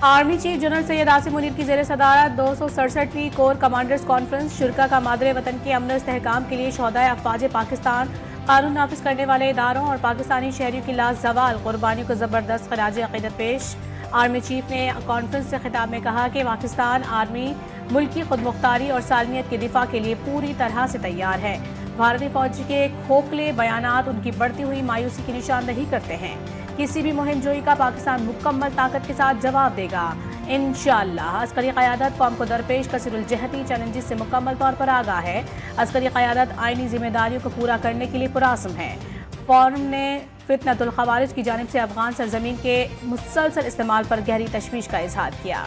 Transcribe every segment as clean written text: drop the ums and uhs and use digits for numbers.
Army chief general Syed Asim Munir की ज़ेर सदारत 267वीं कोर कमांडर्स कॉन्फ्रेंस शुरा का मादरे वतन के अमन इस्तेहकाम के लिए शोहदाए अफवाज पाकिस्तान, कानून नाफिज करने वाले इदारों और पाकिस्तानी शहरियों की लाजवाल कुर्बानियों को ज़बरदस्त खराज अक़ीदत पेश। आर्मी चीफ ने कॉन्फ्रेंस से खिताब में कहा कि पाकिस्तान आर्मी मुल्क की खुदमुख्तारी और सालमियत के दिफा के लिए पूरी तरह से तैयार है। भारतीय फौज के खोखले बयानात उनकी बढ़ती हुई मायूसी की निशानदही करते हैं। किसी भी मुहिम जोई का पाकिस्तान मुकम्मल ताकत के साथ जवाब देगा इंशाअल्लाह। अस्करी क़यादत कौम को दरपेश कसीरुल जहती चैलेंजेस से मुकम्मल तौर पर आगाह है। अस्करी क़यादत आईनी जिम्मेदारियों को पूरा करने के लिए पुराज़्म है। फोरम ने फितनतुल ख़वारिज की जानिब से अफगान सरजमीन के मुसलसल इस्तेमाल पर गहरी तशवीश का इजहार किया।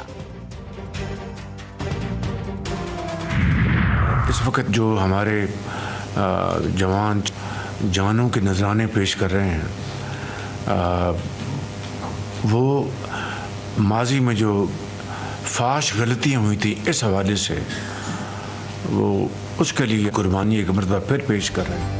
इस वक्त जो हमारे जवान जानों के नजराने पेश कर रहे हैं, वो माजी में जो फाश गलतियाँ हुई थी इस हवाले से वो उसके लिए कुर्बानी एक मरतबा फिर पेश कर रहे हैं।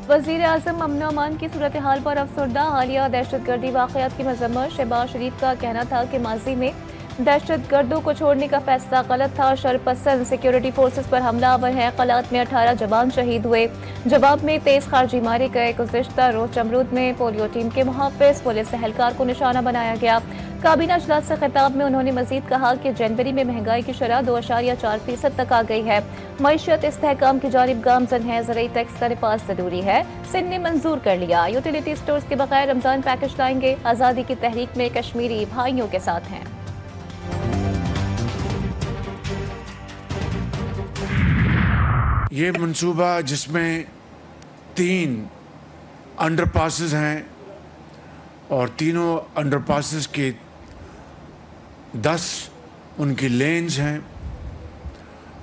वज़ीर आज़म अमन अमान की सूरत हाल पर अफसरदा। हालिया दहशतगर्दी वाक़यात की मजम्मत। शहबाज शरीफ का कहना था कि माजी में दहशतगर्दों को छोड़ने का फैसला गलत था। शरपसंद सिक्योरिटी फोर्सेस पर हमलावर हैं। कलात में 18 जवान शहीद हुए। जवाब में तेज खारजी मारे गए। गुज़िश्ता रोज जमरूद में पोलियो टीम के मुहाफ़िज़ पुलिस एहलकार को निशाना बनाया गया। काबीना इजलास से खिताब में उन्होंने मजीद कहा कि जनवरी में महंगाई की शरह 2.4% तक आ गई है। मईशत इस्तेहकाम की जानिब गामजन है। ज़रूरी टैक्स का रिपास जरूरी है, सिंध ने मंजूर कर लिया। यूटिलिटी स्टोर्स के बगैर रमजान पैकेज लाएंगे। आज़ादी की तहरीक में कश्मीरी भाइयों के साथ हैं। ये मंसूबा जिसमें 3 अंडरपासेस हैं और तीनों अंडरपासेस के 10 उनकी लेन्स हैं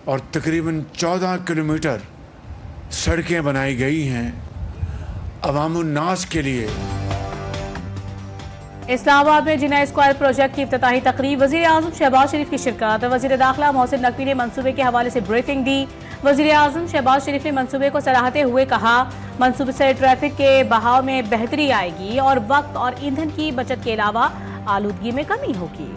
और तकरीबन 14 किलोमीटर सड़कें बनाई गई हैं अवामुन्नास के लिए। इस्लामाबाद में जिना स्क्वायर प्रोजेक्ट की इफ्तिताही तकरीब। वज़ीर आज़म शहबाज शरीफ की शिरकत। वज़ीर दाखिला मोहसिन नकवी ने मंसूबे के हवाले से ब्रीफिंग दी। वज़ीर आज़म शहबाज शरीफ ने मंसूबे को सराहते हुए कहा, मंसूबे से ट्रैफिक के बहाव में बेहतरी आएगी और वक्त और ईंधन की बचत के अलावा आलूदगी में कमी होगी।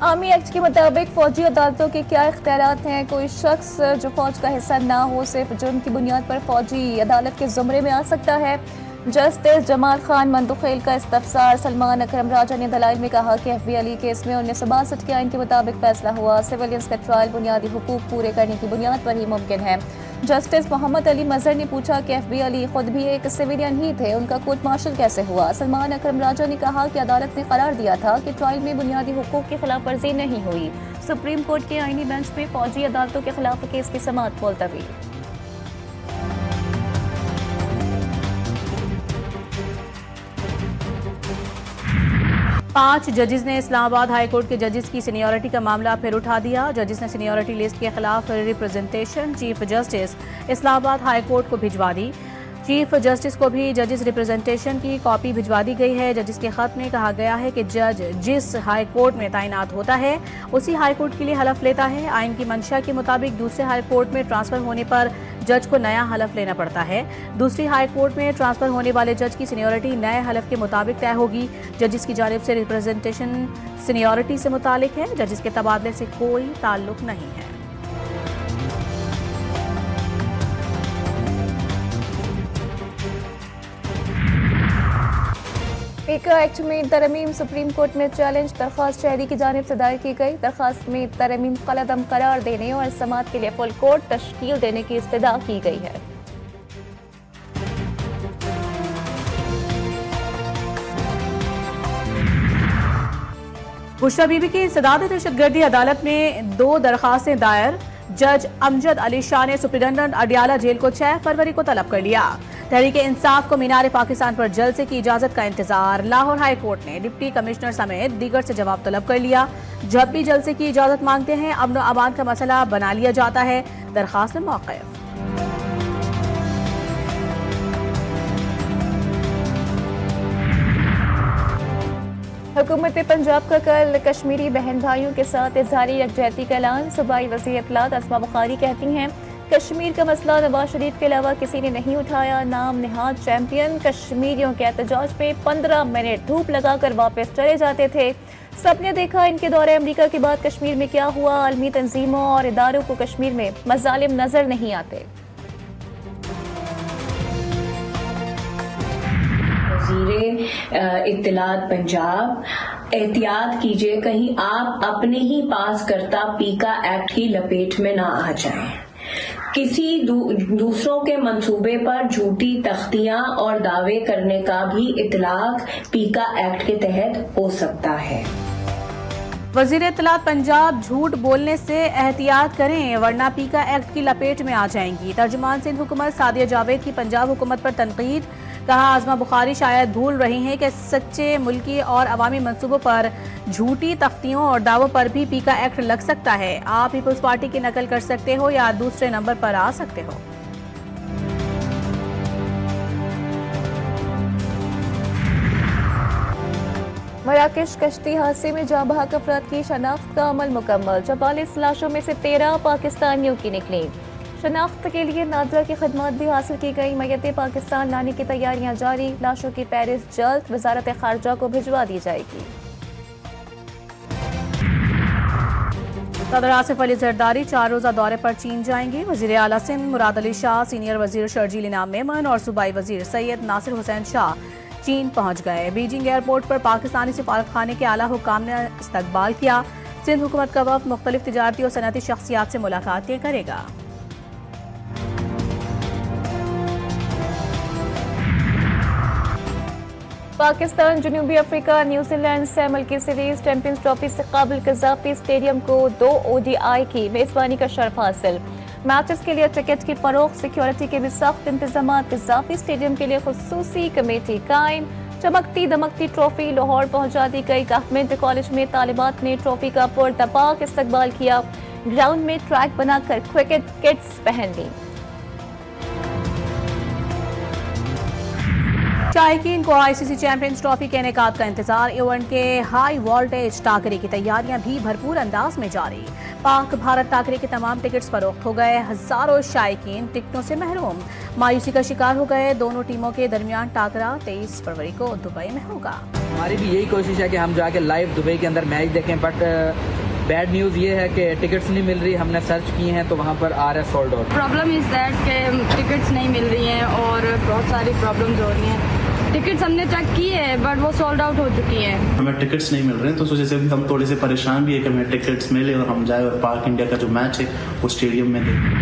आर्मी एक्ट के मुताबिक फौजी अदालतों के क्या इख्तियारात हैं। कोई शख्स जो फौज का हिस्सा ना हो सिर्फ जुर्म की बुनियाद पर फौजी अदालत के जुमरे में आ सकता है। जस्टिस जमाल खान मंदुखेल का इस्तफसार। सलमान अकरम राजा ने दलाइल में कहा कि FBI अली केस में 1962 के आइन के मुताबिक फैसला हुआ। सिविलियंस का ट्रायल बुनियादी हुकूक पूरे करने की बुनियाद पर ही मुमकिन है। जस्टिस मोहम्मद अली मजहर ने पूछा कि FBI अली खुद भी एक सिविलियन ही थे, उनका कोर्ट मार्शल कैसे हुआ। सलमान अकरम राजा ने कहा कि अदालत ने करार दिया था कि ट्रायल में बुनियादी हुकूक की खिलाफ वर्जी नहीं हुई। सुप्रीम कोर्ट के आईनी बेंच में फौजी अदालतों के खिलाफ केस की समाअत मुलतवी। 5 जजेस ने इस्लामाबाद हाई कोर्ट के जजेस की सीनियरिटी का मामला फिर उठा दिया। जजेस ने सीनियरिटी लिस्ट के खिलाफ representation chief justice Islamabad high court को भिजवा दी। चीफ जस्टिस को भी जजेस रिप्रेजेंटेशन की कॉपी भिजवा दी गई है। जजेस के खत में कहा गया है कि जज जिस हाई कोर्ट में तैनात होता है उसी हाई कोर्ट के लिए हलफ लेता है। आइन की मंशा के मुताबिक दूसरे हाई कोर्ट में ट्रांसफर होने पर जज को नया हलफ लेना पड़ता है। दूसरी हाई कोर्ट में ट्रांसफर होने वाले जज की सीनियरिटी नए हलफ के मुताबिक तय होगी। जजेस की जानिब से रिप्रेजेंटेशन सीनियरिटी से मुतालिक है। जजेस के तबादले से कोई ताल्लुक नहीं है। पीका एक्ट में तरमीम सुप्रीम कोर्ट में चैलेंज। दरख्वास्त शहरी की जानिब से दायर की गई। दरख्वास्त में तरमीम कलअदम करार देने और समाअत के लिए फुल कोर्ट तश्कील देने की इस्तदा की गई है। बुशरा बीबी की सदारत दहशतगर्दी अदालत में 2 दरखास्तें दायर। जज अमजद अली शाह ने सुप्रिंटेंडेंट अडियाला जेल को 6 फरवरी को तलब कर लिया। तहरीक इंसाफ को मीनार पाकिस्तान पर जलसे की इजाजत का इंतजार। लाहौर हाई कोर्ट ने डिप्टी कमिश्नर समेत दीगर से जवाब तलब कर लिया। जब भी जलसे की इजाजत मांगते हैं अमन व अमान का मसला बना लिया जाता है। दरखास्त में मौक़िफ़। हुकूमत पंजाब का कल कश्मीरी बहन भाइयों के साथ इजहारी यकजहती का ऐलान। सूबाई वज़ीर इत्तलात अस्मा बुखारी कहती हैं कश्मीर का मसला नवाज शरीफ के अलावा किसी ने नहीं उठाया। नाम निहाद चैंपियन कश्मीरियों के एहतजाज पे 15 मिनट धूप लगाकर वापस चले जाते थे। सबने देखा इनके दौरे अमेरिका के बाद कश्मीर में क्या हुआ। आलमी तंजीमों और इदारों को कश्मीर में मजालिम नजर नहीं आते। वज़ीर इत्तलात पंजाब, एहतियात कीजिए कहीं आप अपने ही पास करता पीका एक्ट की लपेट में ना आ जाएं। किसी दूसरों के मंसूबे पर झूठी तख्तियां और दावे करने का भी इतलाक पीका एक्ट के तहत हो सकता है। वजीर इत्तलात पंजाब, झूठ बोलने से एहतियात करें वरना पीका एक्ट की लपेट में आ जाएंगी। तर्जुमान सिंध हुकूमत सादिया जावेद की पंजाब हुकूमत पर तनकीद, कहा आजमा बुखारी शायद भूल रही हैं कि सच्चे मुल्की और अवामी मंसूबों पर झूठी तख्तियों और दावों पर भी पीका एक्ट लग सकता है। आप पीपल्स पार्टी की नकल कर सकते हो या दूसरे नंबर पर आ सकते हो। मराकश कश्ती हादसे में जाँ बहक अफराद की शनाख्त का अमल मुकम्मल। 44 लाशों में से 13 पाकिस्तानियों की निकली। शनाख्त के लिए नादरा की खदमात भी हासिल की गई। मैयतें पाकिस्तान लाने की तैयारियां जारी। लाशों की पेरिस जल्द वजारत खारजा को भिजवा दी जाएगी। सदर आसिफ अली जरदारी 4 रोजा दौरे पर चीन जाएंगे। वजीर आला सिंध मुराद अली शाह, सीनियर वजीर शर्जील इनाम मेमन और सूबाई वजीर सैयद नासिर हुसैन शाह चीन पहुंच गए। बीजिंग एयरपोर्ट पर पाकिस्तानी सिफारत खाने के आला हुक्काम ने इस्तकबाल किया। सिंध हुकूमत का वफ्द मुख्तलिफ तिजारती और सनती शख्सियात से मुलाकातें करेगा। पाकिस्तान जनूबी अफ्रीका न्यूजीलैंड से मुल्की सीरीज चैंपियंस ट्रॉफी से काबिल कज़ाफी स्टेडियम को 2 ODI की मेजबानी का शर्फ हासिल। मैचेस के लिए टिकट की फरोख्त, सिक्योरिटी के भी सख्त इंतजाम। कज़ाफी स्टेडियम के लिए खुसूसी कमेटी कायम। चमकती दमकती ट्रॉफी लाहौर पहुंचा दी गई। गवर्नमेंट कॉलेज में तालिबात ने ट्रॉफी का पुरतपाक इस्तकबाल किया। ग्राउंड में ट्रैक बनाकर क्रिकेट किट्स पहन ली। शायकीन को ICC चैंपियंस ट्रॉफी के इनेकाद का इंतजार। इवेंट के हाई वोल्टेज टाकरे की तैयारियां भी भरपूर अंदाज में जारी। पाक भारत टाकरे के तमाम टिकट्स फरोख्त हो गए। हजारों शायकीन टिकटों से महरूम, मायूसी का शिकार हो गए। दोनों टीमों के दरमियान टाकरा 23 फरवरी को दुबई में होगा। हमारी भी यही कोशिश है कि हम जाके लाइव दुबई के अंदर मैच देखें, बट बैड न्यूज़ ये है कि टिकट्स नहीं मिल रही। हमने सर्च किए हैं तो वहाँ पर आ रहा है sold out. Problem is that कि टिकट्स नहीं मिल रही हैं और बहुत सारी प्रॉब्लम्स हो रही हैं। टिकट्स हमने चेक किए हैं बट वो सोल्ड आउट हो चुकी हैं। हमें टिकट्स नहीं मिल रहे हैं तो सोचे से हम थोड़े से परेशान भी है कि हमें टिकट्स मिले और हम जाए और पाक इंडिया का जो मैच है वो स्टेडियम में देखें।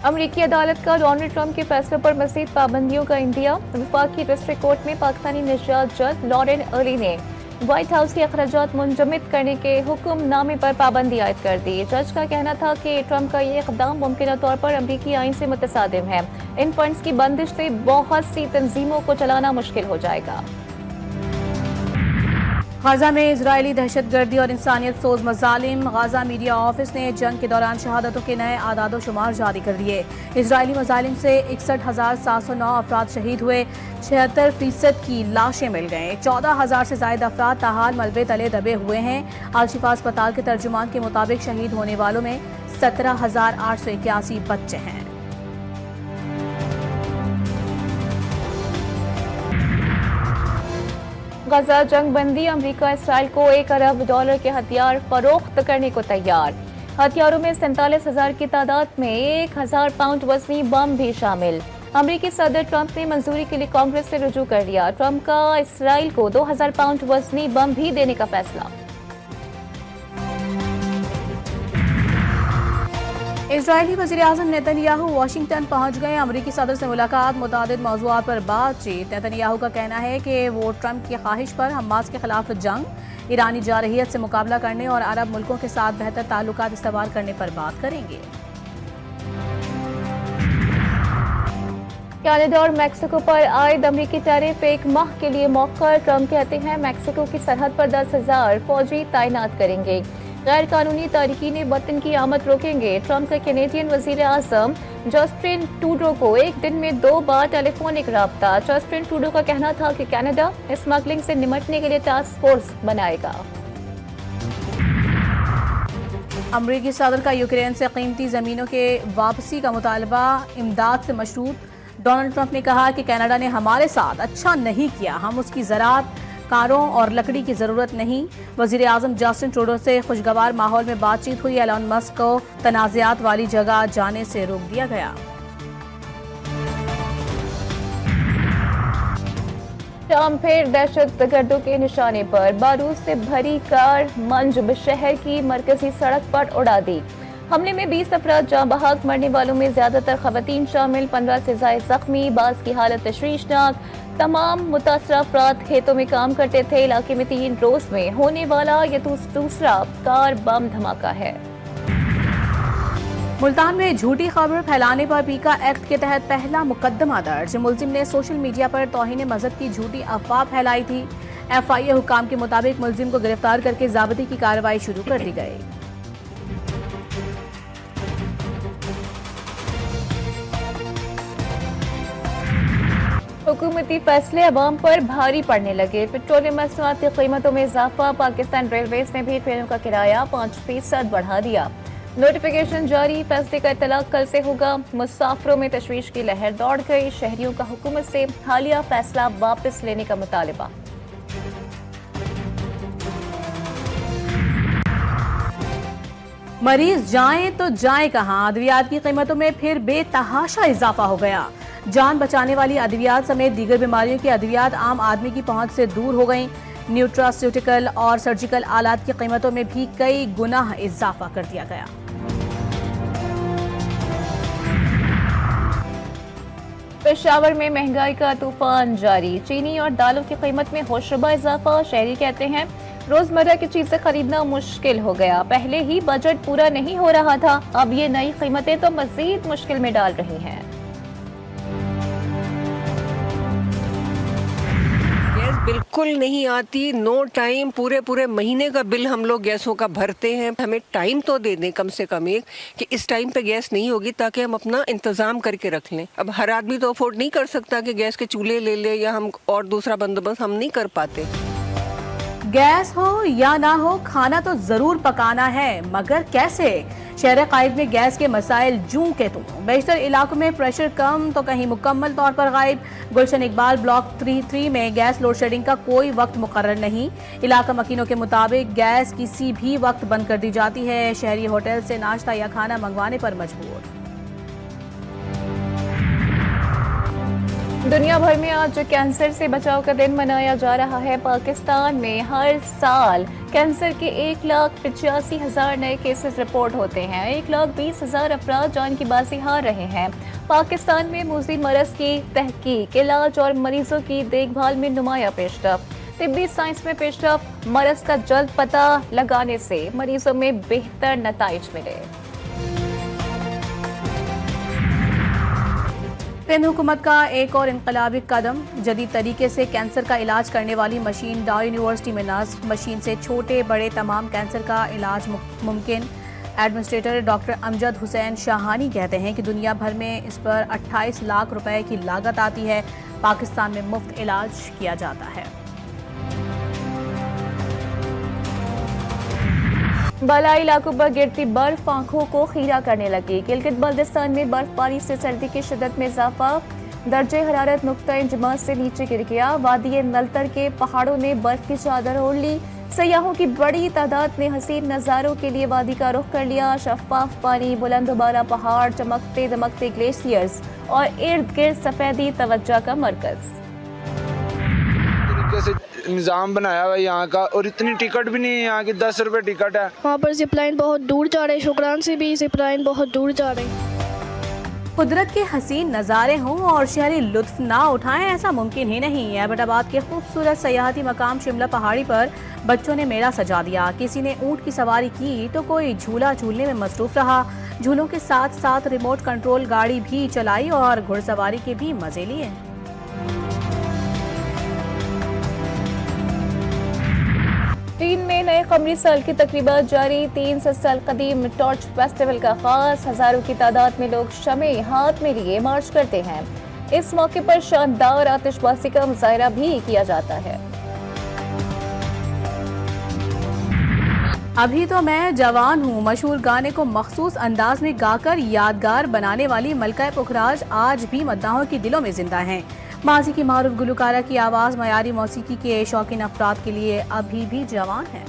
अमरीकी अदालत का डोनाल्ड ट्रंप के फैसलों पर मज़ीद पाबंदियों का इंदिया। वफाकी डिस्ट्रिक्ट कोर्ट में पाकिस्तानी निजात जज लॉरेन अर्ली ने व्हाइट हाउस के अखराजात मुंजमद करने के हुक्मनामे पर पाबंदी आयद कर दी। जज का कहना था कि ट्रंप का ये इक़दाम मुमकिन तौर पर अमरीकी आइन से मुतसादिम है। इन फंड्स की बंदिश से बहुत सी तंजीमों को चलाना मुश्किल हो जाएगा। गाजा में इजरायली दहशतगर्दी और इंसानियत सोज मजालिम। गाजा मीडिया ऑफिस ने जंग के दौरान शहादतों के नए आदादो शुमार जारी कर दिए। इजरायली मजालिम से 61,709 अफराद शहीद हुए। 76% की लाशें मिल गए। 14,000 से ज्यादा अफराद ताहाल मलबे तले दबे हुए हैं। अल-शिफा अस्पताल के तर्जुमान के मुताबिक शहीद होने वालों में 17,881 बच्चे हैं। गजा जंग बंदी। अमरीका इसराइल को $1 अरब के हथियार फरोख्त करने को तैयार। हथियारों में 47,000 की तादाद में 1,000 पाउंड वजनी बम भी शामिल। अमरीकी सदर ट्रंप ने मंजूरी के लिए कांग्रेस से रुजू कर लिया। ट्रंप का इसराइल को 2,000 पाउंड वजनी बम भी देने का फैसला। इजरायली वज़ीर आज़म नेतन्याहू वाशिंगटन पहुंच गए। अमरीकी सदर से मुलाकात, मुतादिद मौज़ूआत पर बातचीत। नेतन्याहू का कहना है कि वो ट्रंप की ख्वाहिश पर हमास के खिलाफ जंग, ईरानी जारहियत से मुकाबला करने और अरब मुल्कों के साथ बेहतर ताल्लुकात इस्तेमाल करने पर बात करेंगे। कनाडा और मैक्सिको पर आयद अमरीकी टैरिफ 1 माह के लिए मौका। ट्रंप कहते हैं मैक्सिको की सरहद पर 10,000 फौजी तैनात करेंगे। गैर कानूनी तारिकीन वतन की आमद रोकेंगे। ट्रंप का कैनेडियन वजीर आजम जस्टिन ट्रूडो को एक दिन में 2 बार टेलीफोनिक राब्ता। जस्टिन ट्रूडो का कहना था कि कनाडा स्मगलिंग से निपटने के लिए टास्क फोर्स बनाएगा। अमरीकी सदर का यूक्रेन से कीमती ज़मीनों के वापसी का मुतालबा इमदाद से मशरूत। डोनाल्ड ट्रंप ने कहा कि कनाडा ने हमारे साथ अच्छा नहीं किया, हम उसकी ज़राअत, कारों और लकड़ी की ज़रूरत नहीं। वज़ीर आज़म जस्टिन ट्रूडो से खुशगवार माहौल में बातचीत हुई। एलन मस्क को तनाज़ात वाली जगह जाने से रोक दिया गया। शाम फिर दहशतगर्दों के निशाने पर बारूद से भरी कार मंजब शहर की मरकजी सड़क पर उड़ा दी। हमले में 20 अफराद जाँ बहक, मरने वालों में ज्यादातर खवातीन शामिल, 15 से ज्यादा जख्मी, बास की हालत तशवीशनाक। तमाम मुतासरा अफराद खेतों में काम करते थे। इलाके में 3 रोज में होने वाला यह दूसरा कार बम धमाका है। मुल्तान में झूठी खबर फैलाने पर पीका एक्ट के तहत पहला मुकदमा दर्ज। मुलजिम ने सोशल मीडिया पर तौहीन मज़हब की झूठी अफवाह फैलाई थी। FIA हुकाम के मुताबिक मुलजिम को गिरफ्तार करके ज़ाब्ती की कार्रवाई शुरू कर दी गई। हुकूमती फैसले अवाम पर भारी पड़ने लगे। पेट्रोलियम मसनूआत की कीमतों में इजाफा। पाकिस्तान रेलवेज ने भी ट्रेनों का किराया 5% बढ़ा दिया। नोटिफिकेशन जारी, फैसले का इतलाक कल से होगा। मुसाफिरों में तशवीश की लहर दौड़ गई। शहरियों का हुकूमत से हालिया फैसला वापस लेने का मुतालबा। मरीज जाएं तो जाएं कहां, अद्वियात की कीमतों में फिर बेतहाशा इजाफा हो गया। जान बचाने वाली अद्वियात समेत दीगर बीमारियों की अद्वियात आम आदमी की पहुंच से दूर हो गईं। न्यूट्रास्यूटिकल और सर्जिकल आलात की कीमतों में भी कई गुना इजाफा कर दिया गया। पेशावर में महंगाई का तूफान जारी। चीनी और दालों की कीमत में होशरुबा इजाफा। शहरी कहते हैं रोजमर्रा की चीजें खरीदना मुश्किल हो गया। पहले ही बजट पूरा नहीं हो रहा था, अब ये नई कीमतें तो मजीद मुश्किल में डाल रही हैं। गैस बिल्कुल नहीं आती, नो टाइम। पूरे महीने का बिल हम लोग गैसों का भरते हैं। हमें टाइम तो दे दें कम से कम एक कि इस टाइम पे गैस नहीं होगी, ताकि हम अपना इंतजाम करके रख लें। अब हर आदमी तो अफोर्ड नहीं कर सकता कि गैस के चूल्हे ले ले, या हम और दूसरा बंदोबस्त हम नहीं कर पाते। गैस हो या ना हो, खाना तो जरूर पकाना है, मगर कैसे? शहर कायद में गैस के मसाइल जूं के तुम। बेशतर इलाकों में प्रेशर कम तो कहीं मुकम्मल तौर पर गायब। गुलशन इकबाल ब्लॉक 3 में गैस लोड शेडिंग का कोई वक्त मुकर्रर नहीं। इलाका मकीनों के मुताबिक गैस किसी भी वक्त बंद कर दी जाती है। शहरी होटल से नाश्ता या खाना मंगवाने पर मजबूर। दुनिया भर में आज कैंसर से बचाव का दिन मनाया जा रहा है। पाकिस्तान में हर साल कैंसर के 1,85,000 नए केसेस रिपोर्ट होते हैं। 1,20,000 अफराद जान की बाजी हार रहे हैं। पाकिस्तान में मूजी मरज की तहकीक, इलाज और मरीजों की देखभाल में नुमाया पेशरफ्त। तिब्बी साइंस में पेशरफ्त, मरज का जल्द पता लगाने से मरीजों में बेहतर नताइज मिले। सिंध हुकूमत का एक और इनकलाबी कदम, जदीद तरीके से कैंसर का इलाज करने वाली मशीन डाउ यूनिवर्सिटी में नस्ब। मशीन से छोटे बड़े तमाम कैंसर का इलाज मुमकिन। एडमिनिस्ट्रेटर डॉक्टर अमजद हुसैन शाहानी कहते हैं कि दुनिया भर में इस पर 28 लाख रुपए की लागत आती है। पाकिस्तान में मुफ्त इलाज किया जाता है। बालाई इलाकों पर गिरती बर्फ आंखों को खीरा करने लगी। गिलगित बल्दिस्तान में बर्फबारी से सर्दी की शिद्दत में इजाफा। दर्जे हरारत नुक्ता इंजमाज से नीचे गिर गया। वादी नलतर के पहाड़ों ने बर्फ की चादर ओढ़ ली। सयाहों की बड़ी तादाद ने हसीन नज़ारों के लिए वादी का रुख कर लिया। शफाफ पानी, बुलंद-बाला पहाड़, चमकते दमकते ग्लेशियर्स और इर्द गिर्द सफेदी तवज्जो का मरकज। से निज़ाम बनाया हुआ यहाँ का, और इतनी टिकट भी नहीं है यहाँ की, 10 रुपए टिकट है। वहाँ पर जिपलाइन बहुत दूर जा रहे, शुक्रान से भी जिपलाइन बहुत दूर जा रहे। कुदरत के हसीन नज़ारे हों और शहरी लुत्फ ना उठाएं, ऐसा मुमकिन ही नहीं है। एबटाबाद के खूबसूरत सयाहती मकाम शिमला पहाड़ी पर बच्चों ने मेला सजा दिया। किसी ने ऊंट की सवारी की तो कोई झूला झूलने में मसरूफ रहा। झूलों के साथ साथ रिमोट कंट्रोल गाड़ी भी चलाई और घुड़सवारी के भी मजे लिए। चीन में नए कमरी साल की तकरीबात जारी। 300 साल कदीम टॉर्च फेस्टिवल का खास, हजारों की तादाद में लोग शमे हाथ में लिए मार्च करते हैं। इस मौके पर शानदार आतिशबाजी का मुजाहरा भी किया जाता है। अभी तो मैं जवान हूँ मशहूर गाने को मखसूस अंदाज में गाकर यादगार बनाने वाली मलका पुखराज आज भी मद्दाहों के दिलों में जिंदा हैं। माजी की मारूफ गुलकारा की आवाज़ मयारी मौसीकी के शौकीन अफराद के लिए अभी भी जवान है।